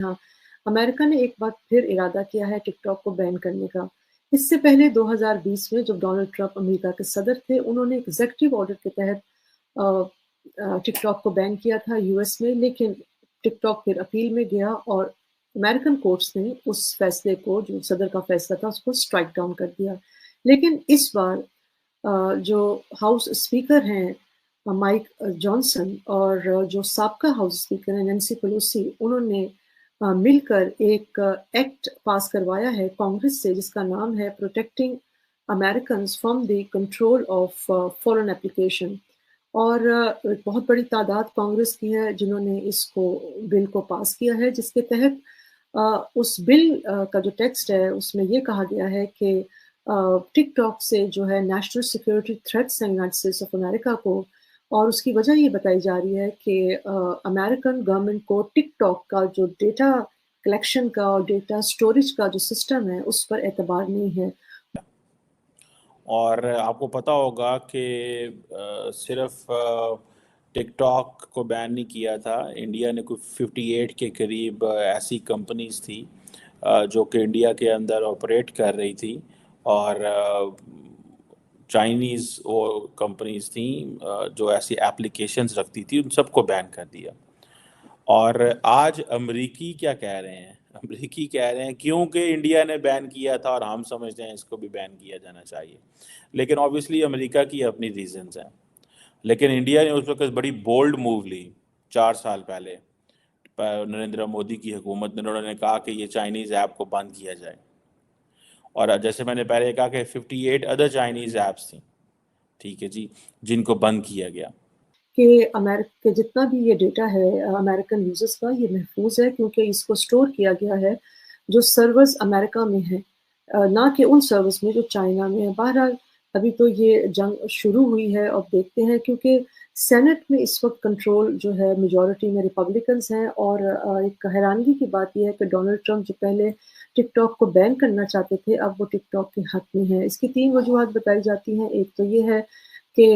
ہاں، امریکہ نے ایک بار پھر ارادہ کیا ہے ٹک ٹاک کو بین کرنے کا۔ اس سے پہلے 2020 میں جب ڈونلڈ ٹرمپ امریکہ کے صدر تھے، انہوں نے ایگزیکٹو آرڈر کے تحت ٹک ٹاک کو بین کیا تھا یو ایس میں، لیکن ٹک ٹاک پھر اپیل میں گیا اور امریکن کورٹس نے اس فیصلے کو، جو صدر کا فیصلہ تھا، اس کو اسٹرائک ڈاؤن کر دیا۔ لیکن اس بار جو ہاؤس اسپیکر ہیں مائک جانسن اور جو سابقہ ہاؤس اسپیکر ہیں نینسی پیلوسی، انہوں نے مل کر ایک ایکٹ پاس کروایا ہے کانگریس سے، جس کا نام ہے protecting Americans from the control of foreign application. اور بہت بڑی تعداد کانگریس کی ہے جنہوں نے اس کو بل کو پاس کیا ہے، جس کے تحت اس بل کا جو ٹیکسٹ ہے اس میں یہ کہا گیا ہے کہ ٹک ٹاک سے جو ہے نیشنل سیکورٹی تھریٹس ہیں یونائٹڈ اسٹیٹس آف امریکہ کو، اور اس کی وجہ یہ بتائی جا رہی ہے کہ امریکن گورنمنٹ کو ٹک ٹاک کا جو ڈیٹا کلیکشن کا اور ڈیٹا سٹوریج کا جو سسٹم ہے اس پر اعتبار نہیں ہے۔ اور آپ کو پتہ ہوگا کہ صرف ٹک ٹاک کو بین نہیں کیا تھا، انڈیا نے کوئی 58 کے قریب ایسی کمپنیز تھی جو کہ انڈیا کے اندر آپریٹ کر رہی تھی، اور چائنیز وہ کمپنیز تھیں جو ایسی ایپلیکیشنز رکھتی تھی، ان سب کو بین کر دیا۔ اور آج امریکی کیا کہہ رہے ہیں؟ امریکی کہہ رہے ہیں کیونکہ انڈیا نے بین کیا تھا اور ہم سمجھتے ہیں اس کو بھی بین کیا جانا چاہیے، لیکن اوبیسلی امریکہ کی اپنی ریزنز ہیں۔ لیکن انڈیا نے اس وقت بڑی بولڈ موو لی 4 سال پہلے، نریندر مودی کی حکومت نے، انہوں نے کہا کہ یہ چائنیز ایپ کو بند کیا جائے، اور جیسے میں نے پہلے کہا کہ 58 ادر چائنیز ایپس تھیں، ٹھیک ہے جی، جن کو بند کیا گیا۔ کہ امریکہ جتنا بھی یہ ڈیٹا ہے امریکن یوزرز کا، یہ محفوظ ہے کیونکہ اس کو سٹور کیا گیا ہے جو سرورز امریکہ میں ہیں، نہ کہ ان سرورز میں جو چائنا میں ہیں۔ بہرحال ابھی تو یہ جنگ شروع ہوئی ہے، اور دیکھتے ہیں، کیونکہ سینٹ میں اس وقت کنٹرول جو ہے میجورٹی میں ریپبلکنز ہیں، اور ایک حیرانگی کی بات یہ ہے کہ ڈونلڈ ٹرمپ جو پہلے ٹک ٹاک کو بین کرنا چاہتے تھے، اب وہ ٹک ٹاک کے حق میں ہیں۔ اس کی 3 وجوہات بتائی جاتی ہیں۔ ایک تو یہ ہے کہ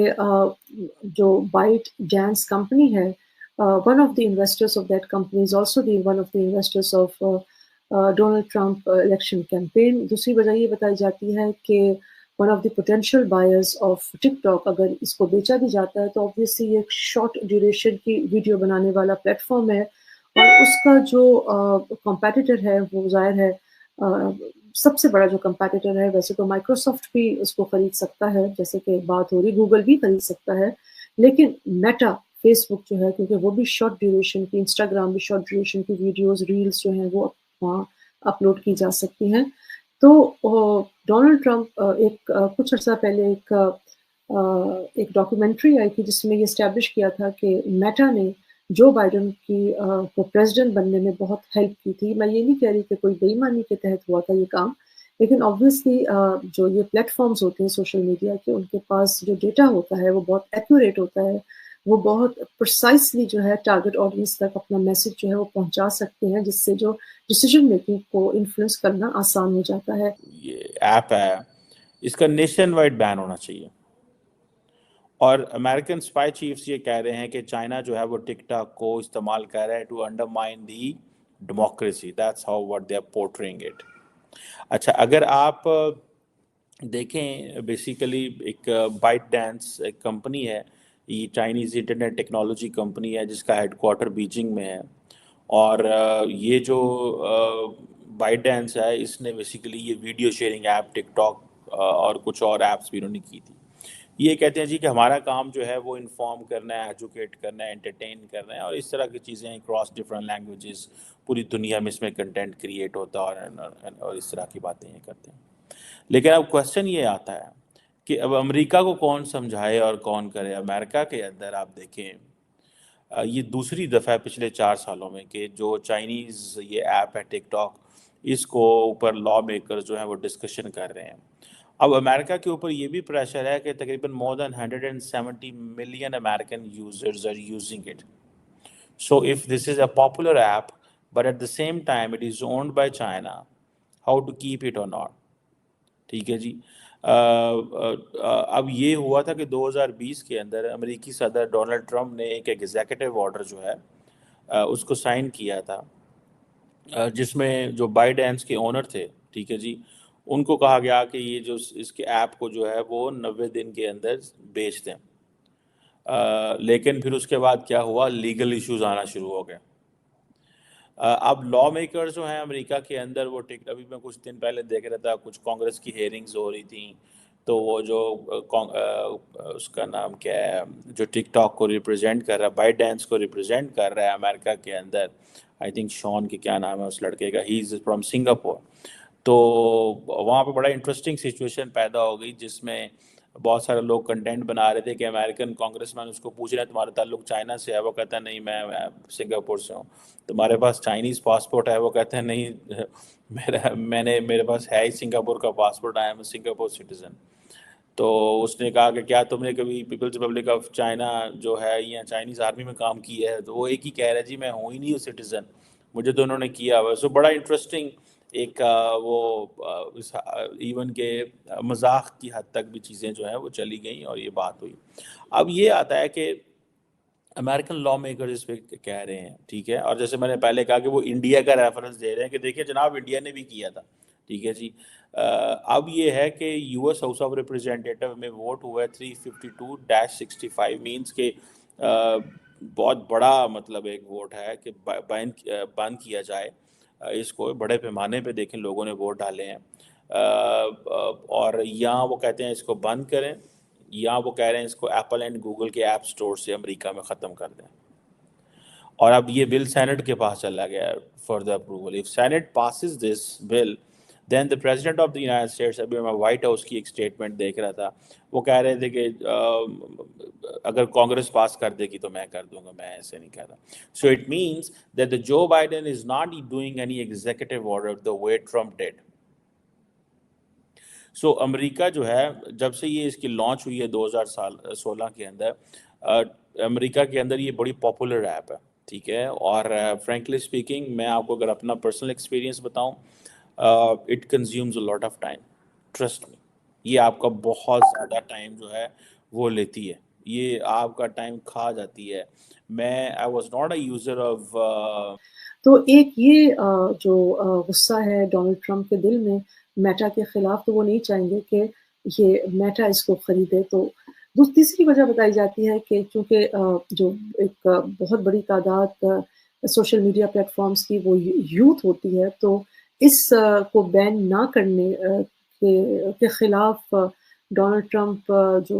جو بائٹ ڈانس کمپنی ہے، one of the investors of that company is also the one of the investors of Donald Trump election campaign۔ دوسری وجہ یہ بتائی جاتی ہے کہ one of the potential buyers of TikTok، اگر اس کو بیچا بھی جاتا ہے تو obviously یہ ایک شارٹ ڈیوریشن کی ویڈیو بنانے والا پلیٹ فارم ہے، اور اس کا جو کمپیٹیٹر ہے وہ ظاہر ہے سب سے بڑا جو کمپیٹیٹر ہے، ویسے تو مائکروسافٹ بھی اس کو خرید سکتا ہے، جیسے کہ بات ہو رہی، گوگل بھی خرید سکتا ہے، لیکن میٹا فیس بک جو ہے، کیونکہ وہ بھی شارٹ ڈیوریشن کی، انسٹاگرام بھی شارٹ ڈیوریشن کی ویڈیوز ریلز جو ہیں وہ وہاں اپلوڈ کی جا سکتی ہیں۔ تو ڈونلڈ ٹرمپ کچھ عرصہ پہلے ایک ڈاکیومنٹری آئی تھی جس میں یہ اسٹیبلش کیا تھا کہ میٹا نے جو بائیڈن کی کو پریزیڈنٹ بننے میں بہت ہیلپ کی تھی۔ میں یہ نہیں کہہ رہی کہ کوئی بے ایمانی کے تحت ہوا تھا یہ کام، لیکن obviously جو یہ پلیٹ فارمز ہوتے ہیں سوشل میڈیا کے، ان کے پاس جو ڈیٹا ہوتا ہے وہ بہت ایکوریٹ ہوتا ہے، وہ بہت پرسائسلی جو ہے ٹارگٹ آڈینس تک اپنا میسج جو ہے وہ پہنچا سکتے ہیں، جس سے جو ڈیسیجن میکنگ کو انفلوئنس کرنا آسان ہو جاتا ہے۔ یہ ایپ ہے، اس کا نیشن وائڈ بین ہونا چاہیے، اور امریکن اسپائی چیفز یہ کہہ رہے ہیں کہ چائنا جو ہے وہ ٹک ٹاک کو استعمال کر رہا ہے to undermine the democracy, that's how what they are portraying it. اچھا، اگر آپ دیکھیں بیسیکلی ایک بائٹ ڈانس ایک کمپنی ہے، یہ چائنیز انٹرنیٹ ٹیکنالوجی کمپنی ہے جس کا ہیڈ کوارٹر بیجنگ میں ہے، اور یہ جو بائٹ ڈانس ہے اس نے بیسیکلی یہ ویڈیو شیئرنگ ایپ ٹک ٹاک اور کچھ اور ایپس بھی انہوں نے کی تھی۔ یہ کہتے ہیں جی کہ ہمارا کام جو ہے وہ انفارم کرنا ہے، ایجوکیٹ کرنا ہے، انٹرٹین کرنا ہے، اور اس طرح کی چیزیں اکراس ڈفرینٹ لینگویجز پوری دنیا میں اس میں کنٹینٹ کریٹ ہوتا ہے، اور اس طرح کی باتیں یہ کرتے ہیں۔ لیکن اب کویسچن یہ آتا ہے کہ اب امریکہ کو کون سمجھائے اور کون کرے؟ امریکہ کے اندر آپ دیکھیں یہ دوسری دفعہ ہے پچھلے 4 سالوں میں کہ جو چائنیز یہ ایپ ہے ٹک ٹاک، اس کو اوپر لا میکر جو ہیں وہ ڈسکشن کر رہے ہیں۔ اب امریکہ کے اوپر یہ بھی پریشر ہے کہ تقریباً more than 170 million American users are using it. So if this is a popular app, but at the same time it is owned by China, how to keep it or not? ٹھیک ہے جی۔ اب یہ ہوا تھا کہ 2020 کے اندر امریکی صدر ڈونلڈ ٹرمپ نے ایک ایگزیکٹو آرڈر جو ہے اس کو سائن کیا تھا، جس میں جو بائٹ ڈینس کے اونر تھے، ٹھیک ہے جی، ان کو کہا گیا کہ یہ جو اس کے ایپ کو جو ہے وہ 90 دن کے اندر بیچ دیں، لیکن پھر اس کے بعد کیا ہوا، لیگل ایشوز آنا شروع ہو گئے۔ اب لا میکر جو ہیں امریکہ کے اندر وہ ابھی میں کچھ دن پہلے دیکھ رہا تھا، کچھ کانگریس کی ہیئرنگز ہو رہی تھیں، تو وہ جو اس کا نام کیا ہے، جو ٹک ٹاک کو ریپرزینٹ کر رہا ہے، بائٹ ڈینس کو ریپرزینٹ کر رہا ہے امریکہ کے اندر، آئی تھنک شون کی کیا نام ہے اس لڑکے کا، ہی از فرام سنگاپور۔ تو وہاں پہ بڑا انٹرسٹنگ سچویشن پیدا ہو گئی، جس میں بہت سارے لوگ کنٹینٹ بنا رہے تھے کہ امریکن کانگریس مین اس کو پوچھ رہے ہیں تمہارا تعلق چائنا سے ہے، وہ کہتا ہے نہیں میں سنگاپور سے ہوں۔ تمہارے پاس چائنیز پاسپورٹ ہے، وہ کہتے ہیں نہیں میرے پاس ہے ہی سنگاپور کا passport, I am a Singapore citizen. تو اس نے کہا کہ کیا تم نے کبھی پیپلز ریپبلک آف چائنا جو ہے یا چائنیز آرمی میں کام کیا ہے؟ تو وہ ایک ہی کہہ رہا ہے جی میں ہوں ہی نہیں ہوں سٹیزن، مجھے تو انہوں نے کیا ہوا۔ سو بڑا انٹرسٹنگ ایک وہ ایون کہ مذاق کی حد تک بھی چیزیں جو ہیں وہ چلی گئیں اور یہ بات ہوئی۔ اب یہ آتا ہے کہ امریکن لا میکرز اس پہ کہہ رہے ہیں، ٹھیک ہے، اور جیسے میں نے پہلے کہا کہ وہ انڈیا کا ریفرنس دے رہے ہیں کہ دیکھیں جناب انڈیا نے بھی کیا تھا، ٹھیک ہے جی۔ اب یہ ہے کہ U S house of representative میں ووٹ ہوا ہے 352-65، مینس کہ بہت بڑا مطلب ایک ووٹ ہے کہ بند کیا جائے اس کو، بڑے پیمانے پہ دیکھیں لوگوں نے ووٹ ڈالے ہیں، اور یہاں وہ کہتے ہیں اس کو بند کریں، یا وہ کہہ رہے ہیں اس کو ایپل اینڈ گوگل کے ایپ سٹور سے امریکہ میں ختم کر دیں۔ اور اب یہ بل سینٹ کے پاس چلا گیا ہے for the approval. If senate passes this bill then the president of the United States, ابھی میں وائٹ ہاؤس کی ایک اسٹیٹمنٹ دیکھ رہا تھا، وہ کہہ رہے تھے کہ اگر کانگریس پاس کر دے گی تو میں کر دوں گا، میں ایسے نہیں کہہ رہا۔ So it means that the Joe Biden is not doing any executive order the way Trump did. سو امریکہ جو ہے جب سے یہ اس کی لانچ ہوئی ہے 2016 کے اندر، امریکہ کے اندر یہ بڑی پاپولر ایپ ہے، ٹھیک ہے، اور فرینکلی اسپیکنگ میں آپ کو اگر اپنا پرسنل ایکسپیرینس بتاؤں، it consumes a lot of time, trust me, یہ آپ کا بہت زیادہ ٹائم جو ہے وہ لیتی ہے، یہ آپ کا ٹائم کھا جاتی ہے۔ میں I was not a user of تو ایک یہ جو غصہ ہے ڈونلڈ ٹرمپ کے دل میں میٹا کے خلاف، تو وہ نہیں چاہیں گے کہ یہ میٹا اس کو خریدے۔ تو تیسری وجہ بتائی جاتی ہے کہ چونکہ جو ایک بہت بڑی تعداد سوشل میڈیا پلیٹ فارمز کی وہ یوتھ ہوتی ہے، تو اس کو بین نہ کرنے کے خلاف ڈونلڈ ٹرمپ جو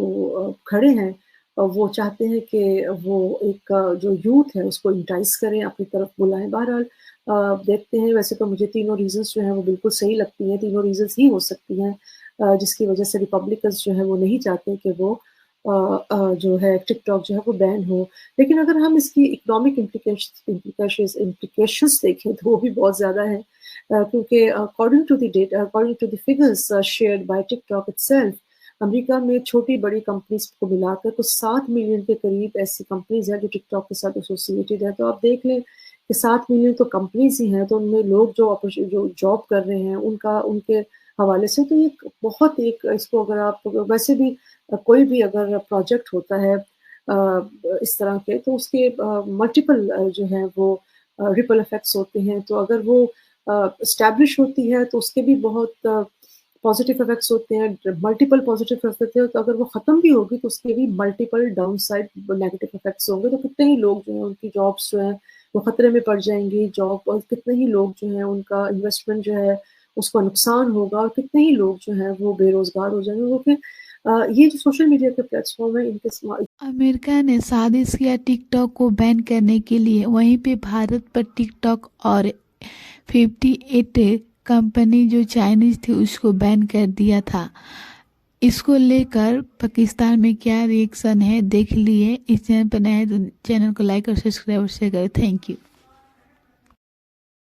کھڑے ہیں، وہ چاہتے ہیں کہ وہ ایک جو یوتھ ہے اس کو انٹائز کریں، اپنی طرف بلائیں۔ بہرحال دیکھتے ہیں، ویسے تو مجھے تینوں ریزنز جو ہیں وہ بالکل صحیح لگتی ہیں، تینوں ریزنز ہی ہو سکتی ہیں جس کی وجہ سے ریپبلکنز جو ہیں وہ نہیں چاہتے کہ وہ جو ہے ٹک ٹاک جو ہے وہ بین ہو۔ لیکن اگر ہم اس کی اکنامک امپلیکیشنز دیکھیں تو وہ بھی بہت زیادہ ہیں، کیونکہ according to the data, according to the figures shared by TikTok itself, امریکہ میں چھوٹی بڑی کمپنیز کو ملا کر کچھ 7 ملین کے قریب ایسی کمپنیز ہیں جو ٹک ٹاک کے ساتھ ایسوسیٹیڈ ہے۔ تو آپ دیکھ لیں کہ 7 ملین تو کمپنیز ہی ہیں، تو ان میں لوگ جو جاب کر رہے ہیں ان کے حوالے سے تو یہ بہت ایک، اس کو اگر آپ ویسے بھی کوئی بھی اگر پروجیکٹ ہوتا ہے اس طرح کے، تو اس کے ملٹیپل جو ہیں وہ ریپل افیکٹس ہوتے ہیں۔ تو اگر وہ اسٹیبلش ہوتی ہے تو اس کے بھی بہت پازیٹیو افیکٹس ہوتے ہیں، ملٹیپل پازیٹیو افیکٹس ہوتے ہیں، تو اگر وہ ختم بھی ہوگی تو اس کے بھی multiple downside negative effects ہوں گے۔ تو کتنے ہی لوگ جو ہیں ان کی جابس جو ہیں وہ خطرے میں پڑ جائیں گی جاب، اور کتنے ہی لوگ جو ہیں ان کا انویسٹمنٹ جو ہے اس کو نقصان ہوگا، اور کتنے ہی لوگ جو ہیں وہ بے روزگار ہو جائیں گے، کیونکہ یہ جو سوشل میڈیا کے پلیٹ فارم ہے ان کے امریکہ نے سازش کیا ٹک ٹاک کو بین کرنے کے لیے، وہیں پہ بھارت پر ٹک ٹاک اور 58 کمپنی جو چائنیز تھی اس کو بین کر دیا تھا۔ اس کو لے کر پاکستان میں کیا ری ایکشن ہے دیکھ لیے۔ اس چینل پر نئے تو چینل کو لائک اور سبسکرائب کریں۔ Thank you.